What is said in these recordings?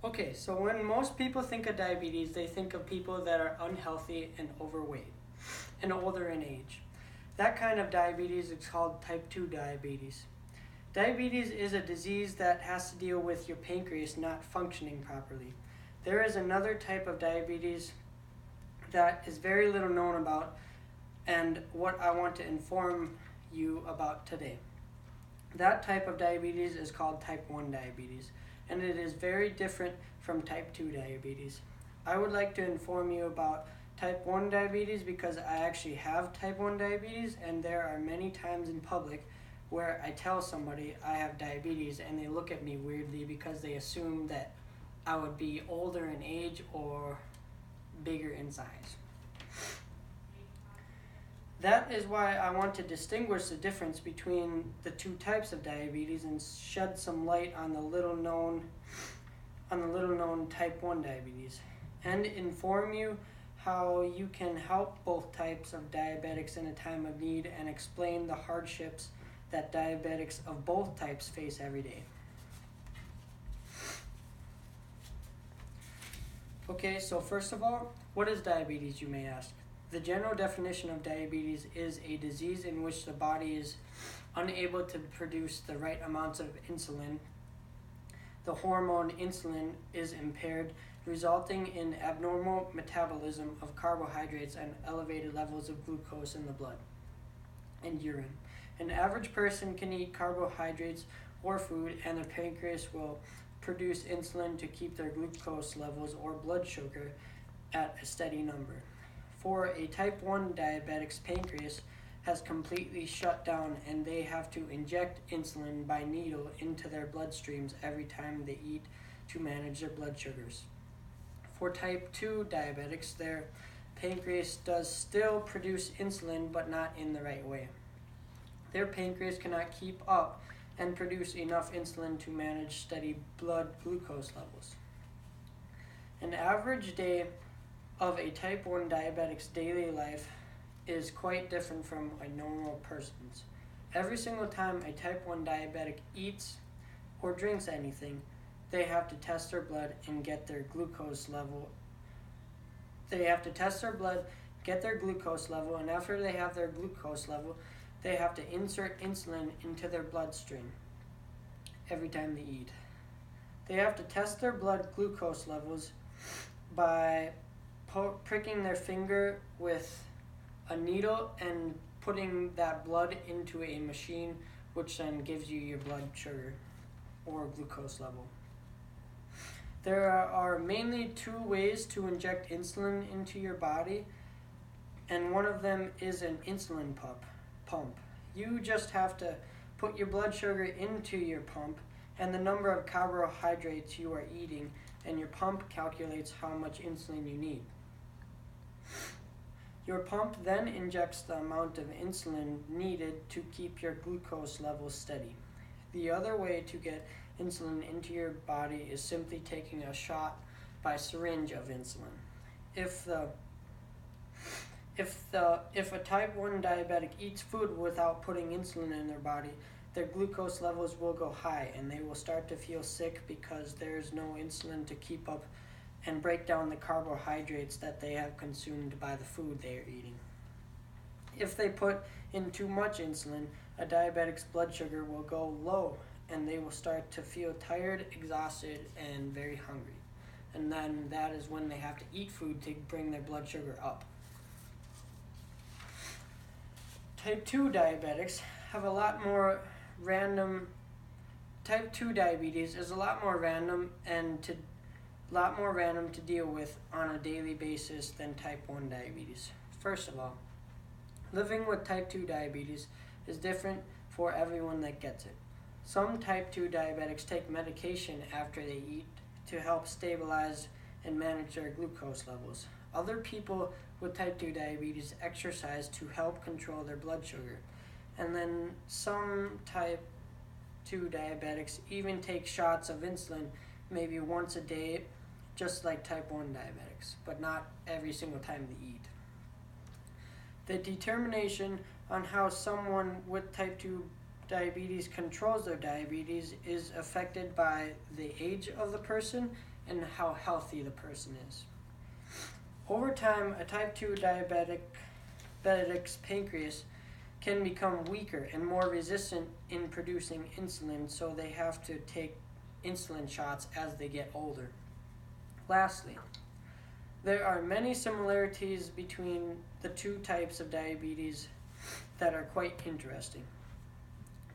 Okay, so when most people think of diabetes, they think of people that are unhealthy and overweight and older in age. That kind of diabetes is called type 2 diabetes. Diabetes is a disease that has to deal with your pancreas not functioning properly. There is another type of diabetes that is very little known about and what I want to inform you about today. That type of diabetes is called type 1 diabetes, and it is very different from type 2 diabetes. I would like to inform you about type 1 diabetes because I actually have type 1 diabetes, and there are many times in public where I tell somebody I have diabetes and they look at me weirdly because they assume that I would be older in age or bigger in size. That is why I want to distinguish the difference between the two types of diabetes and shed some light on the little known type 1 diabetes and inform you how you can help both types of diabetics in a time of need and explain the hardships that diabetics of both types face every day. Okay, so first of all, what is diabetes, you may ask? The general definition of diabetes is a disease in which the body is unable to produce the right amounts of insulin. The hormone insulin is impaired, resulting in abnormal metabolism of carbohydrates and elevated levels of glucose in the blood and urine. An average person can eat carbohydrates or food, and their pancreas will produce insulin to keep their glucose levels or blood sugar at a steady number. For a type 1 diabetic's pancreas has completely shut down and they have to inject insulin by needle into their bloodstreams every time they eat to manage their blood sugars. For type 2 diabetics, their pancreas does still produce insulin but not in the right way. Their pancreas cannot keep up and produce enough insulin to manage steady blood glucose levels. An average day of a type 1 diabetic's daily life is quite different from a normal person's. Every single time a type 1 diabetic eats or drinks anything, they have to test their blood and get their glucose level. They have to test their blood, get their glucose level, and after they have their glucose level, they have to insert insulin into their bloodstream every time they eat. They have to test their blood glucose levels by pricking their finger with a needle and putting that blood into a machine, which then gives you your blood sugar or glucose level. There are mainly two ways to inject insulin into your body, and one of them is an insulin pump. You just have to put your blood sugar into your pump and the number of carbohydrates you are eating, and your pump calculates how much insulin you need. Your pump then injects the amount of insulin needed to keep your glucose levels steady. The other way to get insulin into your body is simply taking a shot by syringe of insulin. If a type 1 diabetic eats food without putting insulin in their body, their glucose levels will go high and they will start to feel sick because there is no insulin to keep up and break down the carbohydrates that they have consumed by the food they are eating. If they put in too much insulin, a diabetic's blood sugar will go low and they will start to feel tired, exhausted, and very hungry. And then that is when they have to eat food to bring their blood sugar up. Type 2 diabetics have a lot more random. Type 2 diabetes is a lot more random to deal with on a daily basis than type 1 diabetes. First of all, living with type 2 diabetes is different for everyone that gets it. Some type 2 diabetics take medication after they eat to help stabilize and manage their glucose levels. Other people with type 2 diabetes exercise to help control their blood sugar. And then some type 2 diabetics even take shots of insulin maybe once a day, just like type 1 diabetics, but not every single time they eat. The determination on how someone with type 2 diabetes controls their diabetes is affected by the age of the person and how healthy the person is. Over time, a type 2 diabetic's pancreas can become weaker and more resistant in producing insulin, so they have to take insulin shots as they get older. Lastly, there are many similarities between the two types of diabetes that are quite interesting.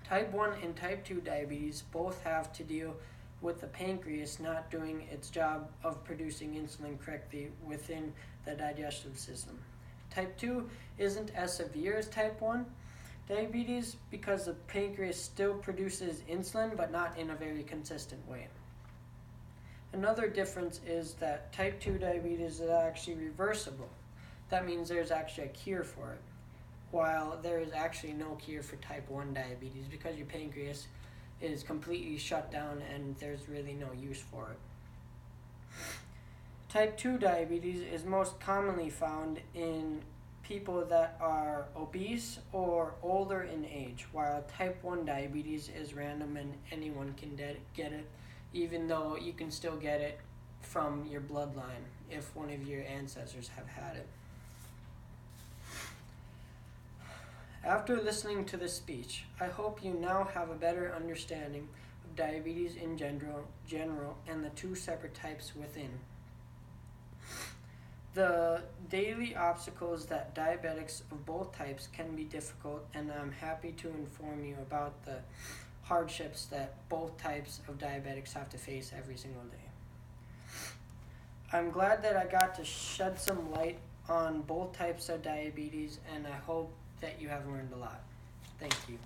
Type 1 and type 2 diabetes both have to deal with the pancreas not doing its job of producing insulin correctly within the digestive system. Type 2 isn't as severe as type 1 diabetes because the pancreas still produces insulin, but not in a very consistent way. Another difference is that type 2 diabetes is actually reversible. That means there's actually a cure for it, while there is actually no cure for type 1 diabetes because your pancreas is completely shut down and there's really no use for it. Type 2 diabetes is most commonly found in people that are obese or older in age, while type 1 diabetes is random and anyone can get it, even though you can still get it from your bloodline if one of your ancestors have had it. After listening to this speech, I hope you now have a better understanding of diabetes in general and the two separate types within. The daily obstacles that diabetics of both types can be difficult, and I'm happy to inform you about the hardships that both types of diabetics have to face every single day. I'm glad that I got to shed some light on both types of diabetes, and I hope that you have learned a lot. Thank you.